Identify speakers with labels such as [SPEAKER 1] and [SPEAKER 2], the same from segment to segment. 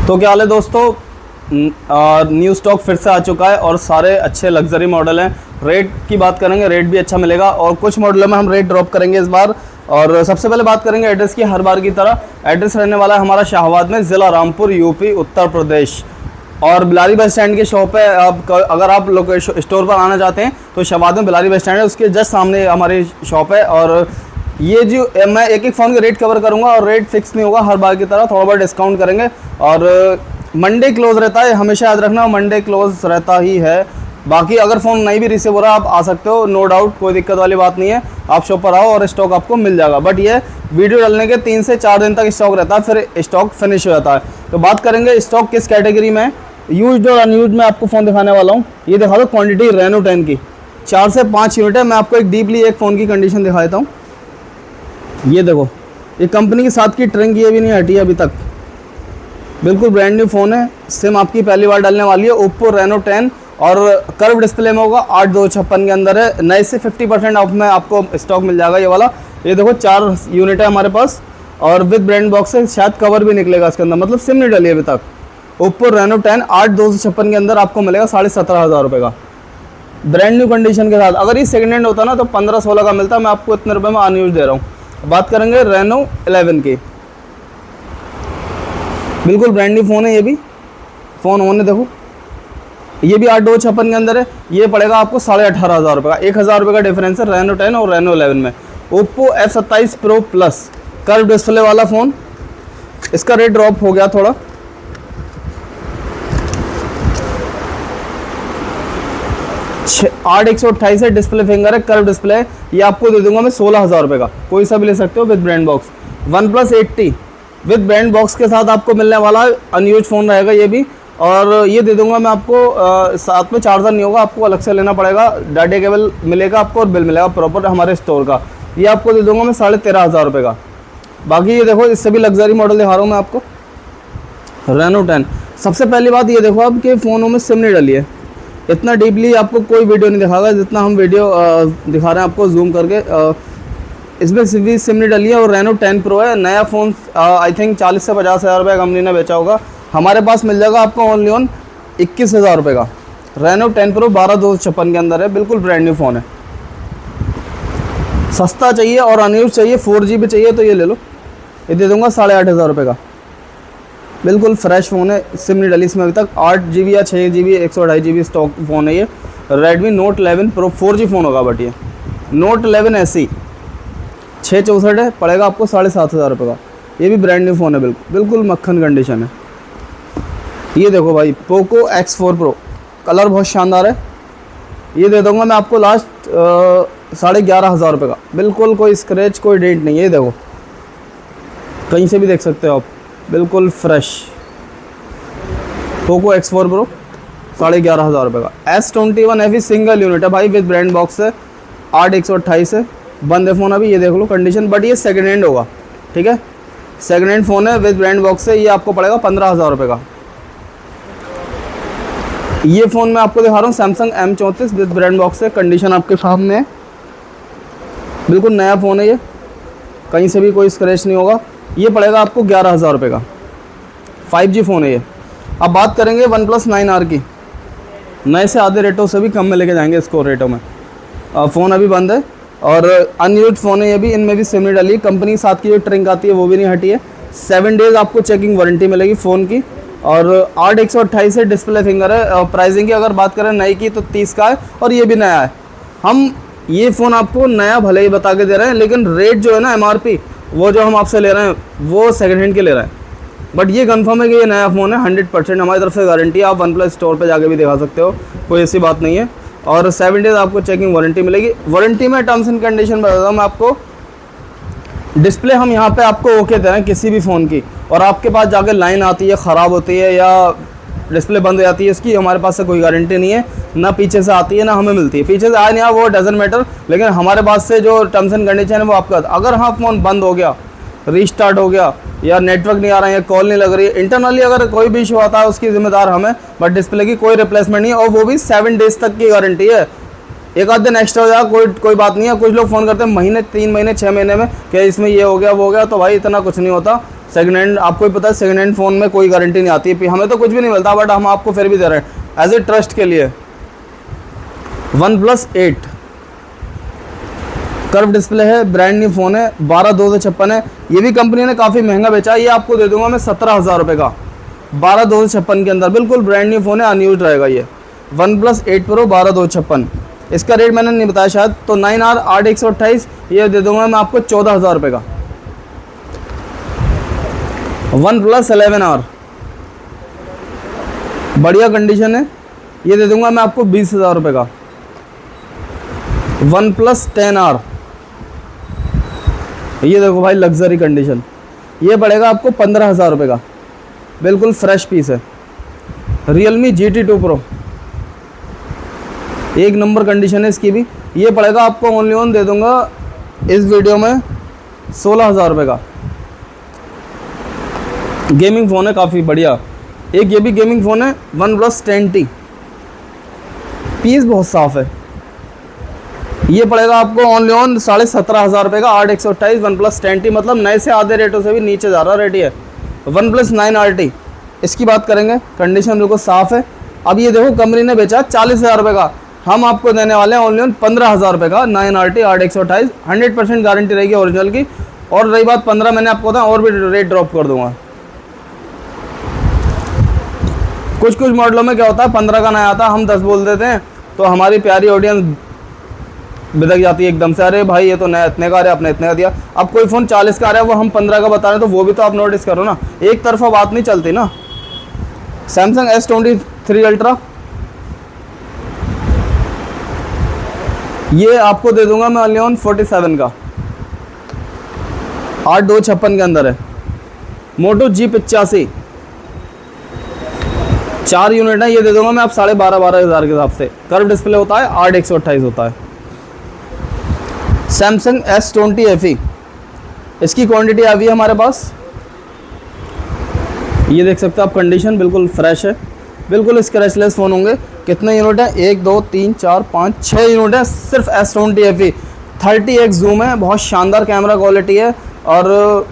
[SPEAKER 1] तो क्या हाल है दोस्तों। न्यू स्टॉक फिर से आ चुका है और सारे अच्छे लग्जरी मॉडल हैं। रेट की बात करेंगे, रेट भी अच्छा मिलेगा और कुछ मॉडलों में हम रेट ड्रॉप करेंगे इस बार। और सबसे पहले बात करेंगे एड्रेस की, हर बार की तरह एड्रेस रहने वाला है हमारा शाहबाद में, ज़िला रामपुर, यूपी, उत्तर प्रदेश। और बिलारी बस स्टैंड की शॉप है। आप अगर आप लोग स्टोर पर आना चाहते हैं तो शाहबाद में बिलारी बस स्टैंड है, उसके जस्ट सामने हमारी शॉप है। और ये जो मैं एक एक फ़ोन के रेट कवर करूंगा और रेट फिक्स नहीं होगा, हर बार की तरह थोड़ा बहुत डिस्काउंट करेंगे। और मंडे क्लोज रहता है, हमेशा याद रखना मंडे क्लोज रहता ही है। बाकी अगर फ़ोन नहीं भी रिसीव हो रहा आप आ सकते हो, नो डाउट, कोई दिक्कत वाली बात नहीं है। आप शॉप पर आओ और स्टॉक आपको मिल जाएगा। बट ये वीडियो डालने के 3 से 4 दिन तक स्टॉक रहता है, फिर स्टॉक फिनिश हो जाता है। तो बात करेंगे स्टॉक किस कैटेगरी में, यूज्ड और अनयूज्ड में आपको फ़ोन दिखाने वाला हूँ। ये दिखा दो क्वान्टिटी रेनो 10 की 4 से 5 यूनिट है। मैं आपको एक डीपली एक फ़ोन की कंडीशन दिखा देता हूँ। ये देखो, ये कंपनी के साथ की ट्रिंग ये भी नहीं हटी है अभी तक, बिल्कुल ब्रांड न्यू फ़ोन है। सिम आपकी पहली बार डालने वाली है, ओप्पो रेनो 10 और कर्व डिस्प्ले में होगा, 8256 के अंदर है। नए से 50% ऑफ में आपको स्टॉक मिल जाएगा ये वाला। ये देखो 4 यूनिट है हमारे पास और विद ब्रांड बॉक्स है, शायद कवर भी निकलेगा इसके अंदर, मतलब सिम नहीं डली अभी तक। ओप्पो रेनो 10 8256 के अंदर आपको मिलेगा 17,500 रुपये का, ब्रांड न्यू कंडीशन के साथ। अगर ये सेकंड हैंड होता ना तो 15-16 का मिलता, मैं आपको इतने रुपये में अनयूज दे रहा हूँ। बात करेंगे रेनो 11 की, बिल्कुल ब्रांड न्यू फ़ोन है। ये भी फ़ोन होने देखो, ये भी 8256 के अंदर है। ये पड़ेगा आपको 18,500 रुपये का, 1,000 रुपये का डिफरेंस है रेनो 10 और रेनो 11 में। Oppo F27 pro plus curve display वाला फ़ोन, इसका रेट ड्रॉप हो गया थोड़ा, 8128 है, डिस्प्ले फिंगर है, कर्व डिस्प्ले है। ये आपको दे दूंगा मैं 16,000 रुपये का, कोई सा भी ले सकते हो with brand box. OnePlus 80 with brand box के साथ आपको मिलने वाला है, अनयूज फ़ोन रहेगा ये भी। और ये दे दूंगा मैं आपको, साथ में चार्जर नहीं होगा, आपको अलग से लेना पड़ेगा। डाटा केबल मिलेगा आपको और बिल मिलेगा प्रॉपर हमारे स्टोर का। ये आपको दे दूंगा मैं 13,500 रुपये का। बाकी ये देखो, इससे भी लग्जरी मॉडल दिखा रहा हूँ मैं आपको, रेनो 10। सबसे पहली बात ये देखो अब कि फ़ोनों में सिम नहीं डली है। इतना डीपली आपको कोई वीडियो नहीं दिखाएगा जितना हम वीडियो दिखा रहे हैं आपको जूम करके। इसमें भी सिम नहीं डली है और रेनो 10 प्रो है। नया फ़ोन आई थिंक 40 से 50,000 रुपये कंपनी ने बेचा होगा, हमारे पास मिल जाएगा आपको ओनली ऑन 21,000 रुपये का। रेनो 10 प्रो 12/256 के अंदर है, बिल्कुल ब्रांड न्यू फ़ोन है। सस्ता चाहिए और अनयूज चाहिए, 4GB चाहिए तो ये ले लो, ये दे दूँगा 8,500 रुपये का। बिल्कुल फ्रेश फ़ोन है, सिम नहीं डली इसमें अभी तक। 8GB या 6GB 128GB स्टॉक फ़ोन है ये। Redmi note 11 pro 4G phone होगा, बट ये नोट 11 SE 664 है, पड़ेगा आपको 7,500 रुपये का। ये भी ब्रांड न्यू फ़ोन है, बिल्कुल मक्खन कंडीशन है। ये देखो भाई, पोको X4 प्रो, कलर बहुत शानदार है। ये दे दूँगा मैं आपको लास्ट 11,500 रुपये का, बिल्कुल कोई स्क्रैच कोई डेंट नहीं है। ये देखो, कहीं से भी देख सकते हो आप, बिल्कुल फ्रेश पोको X4 प्रो 11,500 रुपये का। S21 FE सिंगल यूनिट है भाई, विद ब्रांड बॉक्स है, 8128 है, बंद है फ़ोन अभी। ये देख लो कंडीशन, बट ये सेकंड हैंड होगा, ठीक है, सेकंड हैंड फ़ोन है विद ब्रांड बॉक्स है। ये आपको पड़ेगा 15,000 रुपये का। ये फ़ोन मैं आपको दिखा रहा हूँ, Samsung M34 with brand box है, कंडीशन आपके सामने है, बिल्कुल नया फ़ोन है ये, कहीं से भी कोई स्क्रैच नहीं होगा। ये पड़ेगा आपको 11,000 रुपये का, 5G फ़ोन है ये। अब बात करेंगे OnePlus 9R की, नए से आधे रेटों से भी कम में लेके जाएंगे इसको रेटों में। फ़ोन अभी बंद है और अनयूज्ड फ़ोन है ये भी, इनमें भी सिम नहीं डली। कंपनी साथ की जो ट्रिंक आती है वो भी नहीं हटी है। 7 डेज़ आपको चेकिंग वारंटी मिलेगी फ़ोन की और 8128 है, डिस्प्ले फिंगर है। प्राइसिंग की अगर बात करें नई की तो 30 का है और ये भी नया है। हम ये फ़ोन आपको नया भले ही बता के दे रहे हैं, लेकिन रेट जो है ना MRP वो जो हम आपसे ले रहे हैं वो सेकंड हैंड के ले रहे हैं। बट ये कंफर्म है कि ये नया फ़ोन है, 100% हमारी तरफ से गारंटी है। आप OnePlus स्टोर पे जाके भी दिखा सकते हो, कोई ऐसी बात नहीं है। और 7 डेज़ आपको चेकिंग वारंटी मिलेगी। वारंटी में टर्म्स एंड कंडीशन बताता हूँ मैं आपको। डिस्प्ले हम यहाँ पे आपको ओके दे रहे हैं किसी भी फ़ोन की, और आपके पास जाके लाइन आती है, ख़राब होती है या डिस्प्ले बंद हो जाती है, इसकी हमारे पास से कोई गारंटी नहीं है। ना पीछे से आती है ना हमें मिलती है, पीछे से आए नहीं वो डजंट मैटर, लेकिन हमारे पास से जो टर्म्स एंड कंडीशन है वो आपका। अगर हाँ फ़ोन बंद हो गया, रीस्टार्ट हो गया या नेटवर्क नहीं आ रहा है या कॉल नहीं लग रही है, इंटरनली अगर कोई भी इशू आता है उसकी जिम्मेदार हमें, बट डिस्प्ले की कोई रिप्लेसमेंट नहीं है और वो भी 7 डेज़ तक की गारंटी है। एक आध दिन एक्स्ट्रा हो जाएगा कोई बात नहीं है। कुछ लोग फ़ोन करते हैं महीने, 3 महीने, 6 महीने में कि इसमें ये हो गया वो हो गया, तो भाई इतना कुछ नहीं होता। सेकंड हैंड आपको ही पता है, सेकंड हैंड फ़ोन में कोई गारंटी नहीं आती है, हमें तो कुछ भी नहीं मिलता, बट हम आपको फिर भी दे रहे हैं एज ए ट्रस्ट के लिए। OnePlus 8 कर्व डिस्प्ले है, ब्रांड न्यू फ़ोन है, 12,256 है। ये भी कंपनी ने काफ़ी महंगा बेचा है, ये आपको दे दूंगा मैं 17,000 रुपये का, 12,256 के अंदर, बिल्कुल ब्रांड न्यू फ़ोन है, अनयूज रहेगा ये। OnePlus 8 Pro 12,256, इसका रेट मैंने नहीं बताया शायद, तो 9R 8/128 ये दे दूंगा मैं आपको 14,000 रुपये का। OnePlus 11R बढ़िया कंडीशन है, ये दे दूंगा मैं आपको 20,000 रुपये का। OnePlus 10R ये देखो भाई लग्जरी कंडीशन, ये पड़ेगा आपको 15,000 रुपये का, बिल्कुल फ्रेश पीस है। Realme GT2 Pro एक नंबर कंडीशन है इसकी भी, ये पड़ेगा आपको ओनली ऑन दे दूंगा इस वीडियो में 16,000 रुपये का। गेमिंग फ़ोन है काफ़ी बढ़िया। एक ये भी गेमिंग फ़ोन है OnePlus 10T, पीस बहुत साफ़ है, ये पड़ेगा आपको ओनली ऑन 17,500 रुपये का, 8/128 OnePlus 10T, मतलब नए से आधे रेटों से भी नीचे जा रहा रेट है। OnePlus 9RT इसकी बात करेंगे, कंडीशन बिल्कुल साफ़ है। अब ये देखो कंपनी ने बेचा 40,000 रुपये का, हम आपको देने वाले हैं ओनली ऑन 15,000 रुपये का। 9RT 8/128 100% गारंटी रहेगी ओरिजिनल की। और रही बात 15, मैंने आपको बताया और भी रेट ड्रॉप कर दूंगा। कुछ मॉडलों में क्या होता है 15 का नया आता, हम 10 बोल देते हैं, तो हमारी प्यारी ऑडियंस बिदक जाती है एकदम से, अरे भाई ये तो नया इतने का आ रहा है, आपने इतने का दिया। अब कोई फ़ोन 40 का आ रहा है, वो हम 15 का बता रहे हैं, तो वो भी तो आप नोटिस करो ना, एक तरफा बात नहीं चलती ना। Samsung S23 Ultra ये आपको दे दूंगा मैं ओनली ऑन 47 का, 8/256 के अंदर है। Moto G85 4 यूनिट है, ये दे दूंगा मैं आप 12,500 के हिसाब से। कर्व डिस्प्ले होता है, 8/128 होता है। Samsung S20 FE इसकी क्वांटिटी आ गई है हमारे पास, ये देख सकते हो आप, कंडीशन बिल्कुल फ्रेश है, बिल्कुल स्क्रैचलेस फ़ोन होंगे। कितने यूनिट है, 1 2 3 4 5 6 यूनिट है सिर्फ S20 FE। 30x जूम है, बहुत शानदार कैमरा क्वालिटी है और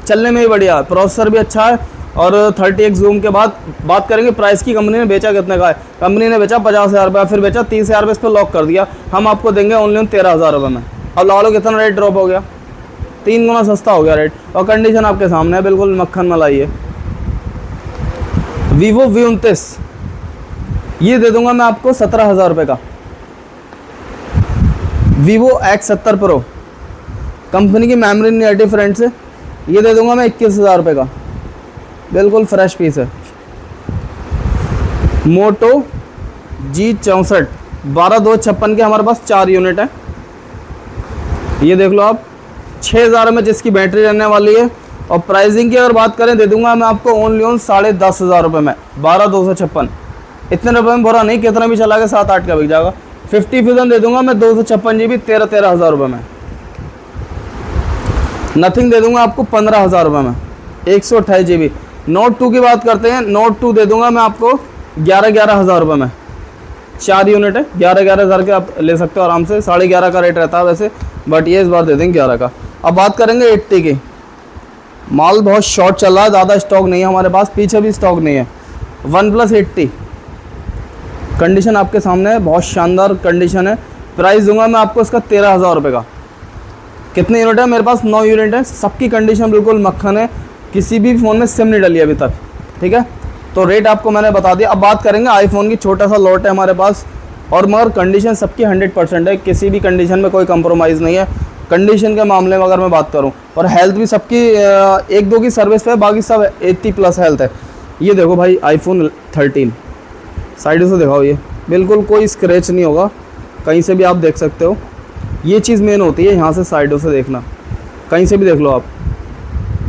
[SPEAKER 1] चलने में भी बढ़िया है, प्रोसेसर भी अच्छा है। और 30x जूम के बाद बात करेंगे प्राइस की, कंपनी ने बेचा कितने का है, कंपनी ने बेचा 50,000 रुपये, फिर बेचा 30,000 रुपये, इस पर लॉक कर दिया, हम आपको देंगे ओनली 13,000 रुपये में। अब ला लो कितना रेट ड्रॉप हो गया, 3 गुना सस्ता हो गया रेट, और कंडीशन आपके सामने है, बिल्कुल मक्खन मलाई है। Vivo V29 ये दे दूंगा मैं आपको 17,000 रुपये का। Vivo X70 Pro कंपनी की मेमोरी नहीं हटी फ्रेंड से, ये दे दूंगा मैं 21,000 रुपये का, बिल्कुल फ्रेश पीस है। Moto G64 12/256 के हमारे पास 4 यूनिट है, ये देख लो आप, 6,000 में जिसकी बैटरी रहने वाली है। और प्राइसिंग की अगर बात करें, दे दूंगा मैं आपको ओनली ऑन 10,500 रुपये में, 12,256। इतने रुपये में बुरा नहीं, कितना भी चला के 7-8 का बिक जाएगा। 50% दे दूंगा मैं 256 GB 13,000 रुपये में। नथिंग दे दूंगा आपको 15,000 रुपये में, 128 GB। Note 2 की बात करते हैं, Note 2 दे दूंगा मैं आपको 11,000 रुपये में, 4 यूनिट है, 11,000 के आप ले सकते हो आराम से। 11,500 का रेट रहता है वैसे, बट ये इस बार दे देंगे 11 का। अब बात करेंगे 80 की, माल बहुत शॉर्ट चल रहा है, ज़्यादा स्टॉक नहीं है हमारे पास, पीछे भी स्टॉक नहीं है। OnePlus 80 कंडीशन आपके सामने है, बहुत शानदार कंडीशन है। प्राइस दूंगा मैं आपको इसका 13,000 रुपये का। कितने यूनिट है मेरे पास, 9 यूनिट है, सबकी कंडीशन बिल्कुल मक्खन है, किसी भी फ़ोन में सिम नहीं डली अभी तक, ठीक है। तो रेट आपको मैंने बता दिया। अब बात करेंगे आईफोन की, छोटा सा लॉट है हमारे पास, और मगर कंडीशन सबकी 100% है, किसी भी कंडीशन में कोई कंप्रोमाइज़ नहीं है कंडीशन के मामले में अगर मैं बात करूं। और हेल्थ भी सबकी 1-2 की सर्विस पे है, बाकी सब 80+ हेल्थ है। ये देखो भाई iPhone 13 साइड से दिखाओ, ये बिल्कुल कोई स्क्रैच नहीं होगा, कहीं से भी आप देख सकते हो। ये चीज़ मेन होती है, यहाँ से साइडों से देखना, कहीं से भी देख लो आप।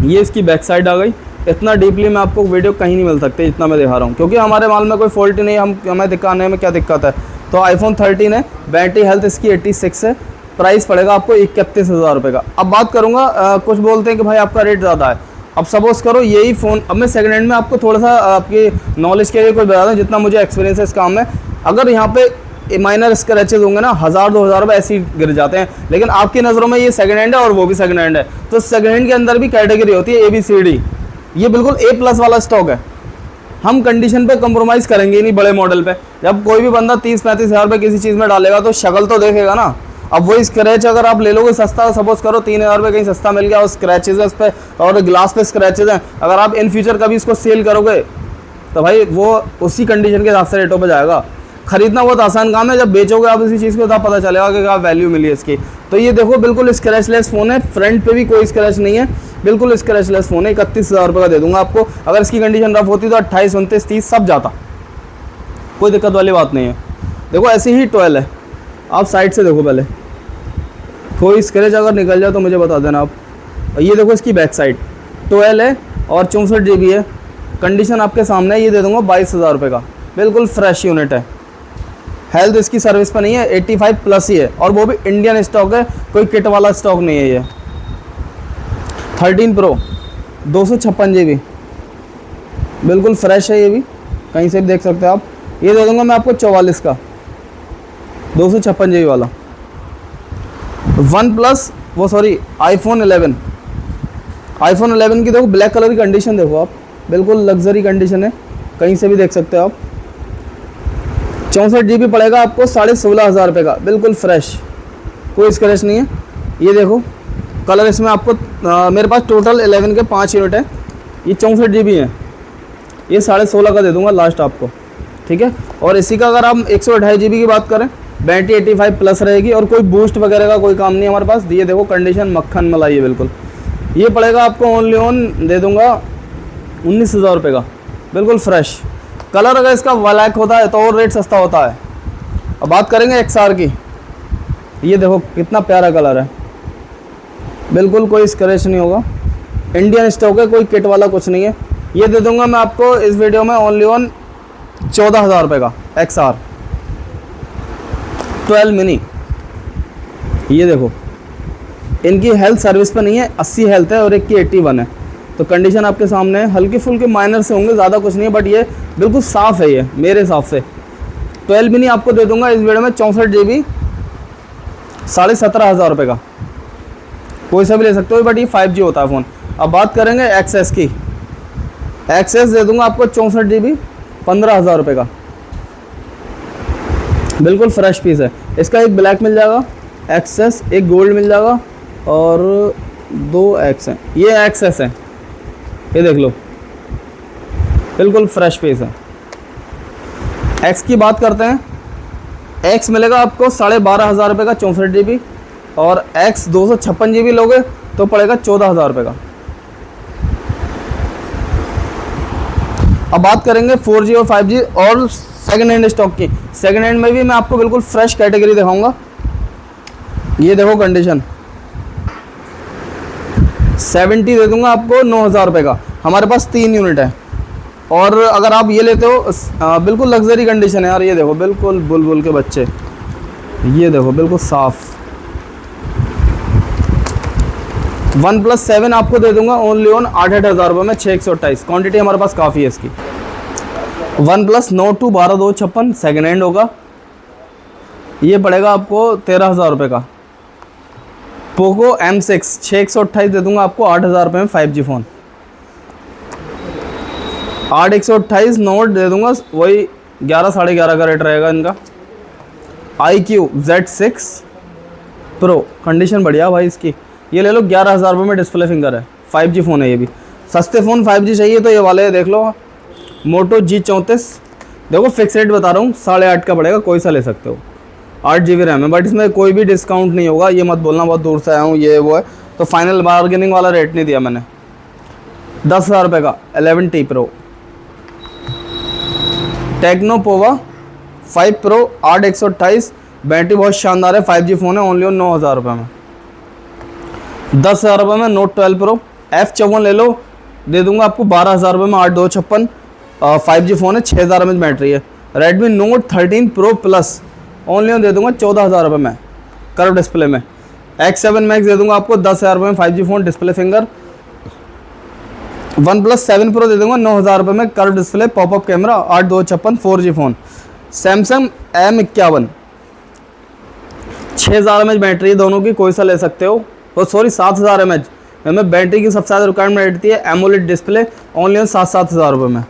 [SPEAKER 1] ये इसकी बैक साइड आ गई, इतना डीपली मैं आपको वीडियो कहीं नहीं मिल सकते जितना मैं दिखा रहा हूँ, क्योंकि हमारे माल में कोई फॉल्ट ही नहीं है, हमें दिखाने में क्या दिक्कत है। तो iPhone 13 है, बैटरी हेल्थ इसकी 86 है, प्राइस पड़ेगा आपको 31,000 रुपये का। अब बात करूँगा, कुछ बोलते हैं कि भाई आपका रेट ज़्यादा है। अब सपोज़ करो यही फ़ोन, अब मैं सेकंड हैंड में आपको थोड़ा सा आपकी नॉलेज के लिए कोई बता दूँ, जितना मुझे एक्सपीरियंस है इस काम में। अगर यहाँ पे माइनर स्क्रैचेस होंगे ना, 1000-2000 रुपये ऐसे ही गिर जाते हैं, लेकिन आपकी नज़रों में ये सेकंड हैंड है और वो भी सेकंड हैंड है, तो सेकंड हैंड के अंदर भी कैटेगरी होती है ABCD। ये बिल्कुल A+ वाला स्टॉक है, हम कंडीशन पे कंप्रोमाइज़ करेंगे ही नहीं बड़े मॉडल पे। जब कोई भी बंदा 30-35 हज़ार रुपये किसी चीज़ में डालेगा तो शक्ल तो देखेगा ना। अब वही स्क्रैच अगर आप ले लोगे सस्ता, सपोज करो 3000 रुपये कहीं सस्ता मिल गया और स्क्रैचेज है उस पर और ग्लास पे स्क्रैचेज हैं, अगर आप इन फ्यूचर कभी इसको सेल करोगे तो भाई वो उसी कंडीशन के हिसाब से रेटों पे जाएगा। खरीदना बहुत आसान काम है, जब बेचोगे आप इसी चीज़ को तब पता चलेगा कि क्या वैल्यू मिली है इसकी। तो ये देखो बिल्कुल स्क्रैचलेस फ़ोन है, फ्रंट पे भी कोई स्क्रैच नहीं है, बिल्कुल स्क्रैचलेस फ़ोन है। 31,000 रुपये का दे दूंगा आपको। अगर इसकी कंडीशन रफ होती तो 28, 29, 30 सब जाता, कोई दिक्कत वाली बात नहीं है। देखो ऐसी ही 12 है, आप साइड से देखो पहले, कोई स्क्रैच अगर निकल जाए तो मुझे बता देना आप। ये देखो इसकी बैक साइड 12 है और 64 GB है, कंडीशन आपके सामने है। ये दे दूंगा 22,000 रुपये का, बिल्कुल फ्रेश यूनिट है। हेल्थ इसकी सर्विस पर नहीं है, 85+ ही है और वो भी इंडियन स्टॉक है, कोई किट वाला स्टॉक नहीं है। ये 13 Pro 256 GB बिल्कुल फ्रेश है, ये भी कहीं से भी देख सकते हो आप। ये दे दूंगा मैं आपको 44 का, 256 GB वाला। iPhone 11 की देखो ब्लैक कलर की कंडीशन देखो आप, बिल्कुल लग्जरी कंडीशन है, कहीं से भी देख सकते हो आप। 64 GB पड़ेगा आपको 16,500 रुपये का, बिल्कुल फ्रेश, कोई स्क्रैच नहीं है। ये देखो कलर इसमें आपको मेरे पास टोटल 11 के 5 यूनिट है, ये 64 GB है, ये 16.5 का दे दूंगा लास्ट आपको, ठीक है। और इसी का अगर हम 128 GB की बात करें, बैटरी 85+ रहेगी और कोई बूस्ट वगैरह का कोई काम नहीं है हमारे पास। ये देखो कंडीशन मक्खन मलाई है बिल्कुल। ये पड़ेगा आपको ओनली ऑन दे दूंगा 19,000 रुपये का, बिल्कुल फ्रेश। कलर अगर इसका ब्लैक होता है तो और रेट सस्ता होता है। अब बात करेंगे XR की, ये देखो कितना प्यारा कलर है, बिल्कुल कोई स्क्रैच नहीं होगा, इंडियन स्टॉक है, कोई किट वाला कुछ नहीं है। ये दे दूंगा मैं आपको इस वीडियो में ओनली ऑन 14,000 रुपये का XR 12 मिनी। ये देखो इनकी हेल्थ सर्विस पे नहीं है, 80 हेल्थ है और एक की 81 है, तो कंडीशन आपके सामने है। हल्के फुल्के माइनर से होंगे, ज़्यादा कुछ नहीं है, बट ये बिल्कुल साफ़ है ये मेरे हिसाब से। 12 मिनी आपको दे दूंगा इस वीडियो में 64 GB 17,500 रुपये का, कोई सा भी ले सकते हो, बट ये 5G होता है फ़ोन। अब बात करेंगे XS की, XS दे दूंगा आपको 64 GB 15,000 रुपये का, बिल्कुल फ्रेश पीस है। इसका एक ब्लैक मिल जाएगा XS, एक गोल्ड मिल जाएगा और 2 X हैं, ये XS है, ये देख लो, बिल्कुल फ्रेश पीस है। X की बात करते हैं, X मिलेगा आपको 12,500 रुपये का 64 GB और X 256 GB लोगे तो पड़ेगा 14,000 रुपये का। अब बात करेंगे 4G और 5G और सेकंड हैंड स्टॉक की। सेकंड हैंड में भी मैं आपको बिल्कुल फ्रेश कैटेगरी दिखाऊंगा। ये देखो कंडीशन 70 दे दूंगा आपको 9,000 रुपये का, हमारे पास 3 यूनिट है। और अगर आप ये लेते हो बिल्कुल लग्जरी कंडीशन है यार, ये देखो बिल्कुल बुलबुल के बच्चे, ये देखो बिल्कुल साफ। OnePlus 7 आपको दे दूंगा ओनली ऑन 8,000 रुपये में 6/128, क्वांटिटी हमारे पास काफ़ी है इसकी। OnePlus Nord 2 12,256 सेकेंड हैंड होगा, ये पड़ेगा आपको 13,000 रुपये का। पोको M6 6/128 दे दूंगा आपको 8,000 रुपये में 5G फ़ोन। 8/128 नोट दे दूंगा, वही 11 साढ़े 11 का रेट रहेगा इनका। iQOO Z6 Pro कंडीशन बढ़िया भाई इसकी, ये ले लो 11,000 रुपये में, डिस्प्ले फिंगर है, 5G फ़ोन है ये भी। सस्ते फ़ोन 5G चाहिए तो ये वाले देख लो, Moto G34, देखो फिक्स रेट बता रहा हूँ 8.5 का पड़ेगा, कोई सा ले सकते हो। 8 GB रैम है, बट इसमें कोई भी डिस्काउंट नहीं होगा, ये मत बोलना बहुत दूर से आया हूँ ये वो है, तो फाइनल बार्गेनिंग वाला रेट नहीं दिया मैंने। 10,000 रुपये का 11T Pro। Techno Pova 5 Pro 8/128, battery बहुत शानदार है, 5G फ़ोन है, ओनली 9,000 रुपये में। 10,000 रुपये में Note 12 Pro F54 ले लो, दे दूंगा आपको 12,000 रुपये में 8/256, 5G फ़ोन है, 6,000 mAh बैटरी है। Redmi Note 13 Pro Plus only they दूंगा 14,000 रुपये में, कर्व डिस्प्ले में। X7 Max दे दूंगा आपको 10,000 रुपये में, 5G phone, display finger. OnePlus 7 Pro दे दूंगा 9,000 रुपये में, curve display, popup camera, 8/256 4G phone. Samsung M51 6000 mAh battery दोनों की, कोई सा ले सकते हो। और सॉरी 7000 mAh में बैटरी की सबसे ज़्यादा रिक्वायरमेंट रहती है। एमोलेड डिस्प्ले ओनली ऑन 7,000 रुपये में।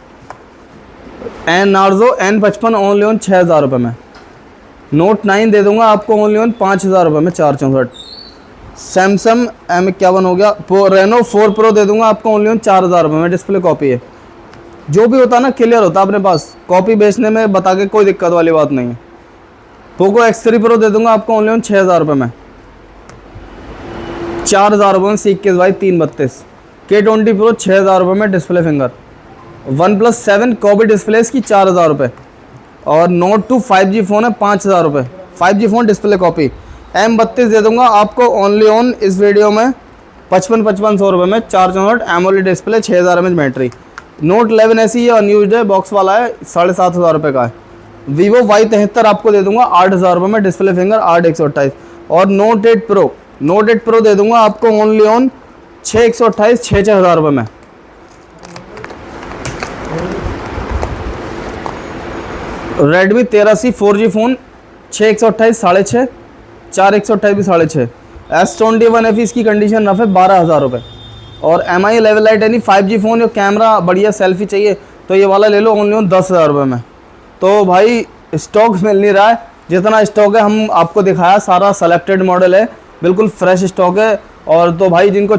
[SPEAKER 1] नार्जो N55 ओनली ऑन 6,000 रुपये में। नोट 9 दे दूंगा आपको ओनली ऑन 5,000 रुपये में 464। सैमसंग M51 हो गया। रेनो 4 प्रो दे दूंगा आपको ओनली ऑन 4,000 रुपये में। डिस्प्ले कॉपी है, जो भी होता है ना क्लियर होता है अपने पास, कॉपी बेचने में बता के कोई दिक्कत वाली बात नहीं है। पोको X3 प्रो दे दूंगा आपको ओनली ऑन 6,000 रुपये में। 4,000 रुपये में सीख के भाई 332। K20 प्रो 6,000 रुपये में display finger. OnePlus 7 copy display की 4,000 रुपये। और नोट 2 5G फ़ोन है 5,000 रुपये। 5G phone display copy. M32 दे दूंगा आपको ओनली ऑन इस वीडियो में 5500 रुपये में 464 AMOLED display 6,000 mAh battery. Note 11 ऐसी है अनयूज्ड है, बॉक्स वाला है, 7,500 रुपये का है। Vivo Y73 आपको दे दूंगा 8,000 रुपये में डिस्प्ले फिंगर 8/128। और नोट 8 प्रो दे दूंगा आपको ओनली ऑन 6/128 6,000 रुपये में। Redmi 13C 4G फ़ोन 6/128 6.5 4/128 भी 6.5। S21 FE इसकी कंडीशन रफ है 12,000 रुपये। और MI 11 Lite यानी 5G फ़ोन, जो कैमरा बढ़िया सेल्फी चाहिए तो ये वाला ले लो ओनली ऑन 10,000 रुपये में। तो भाई स्टॉक मिल नहीं रहा है, जितना स्टॉक है हम आपको दिखाया सारा सेलेक्टेड मॉडल है, बिल्कुल फ्रेश स्टॉक है। और तो भाई जिनको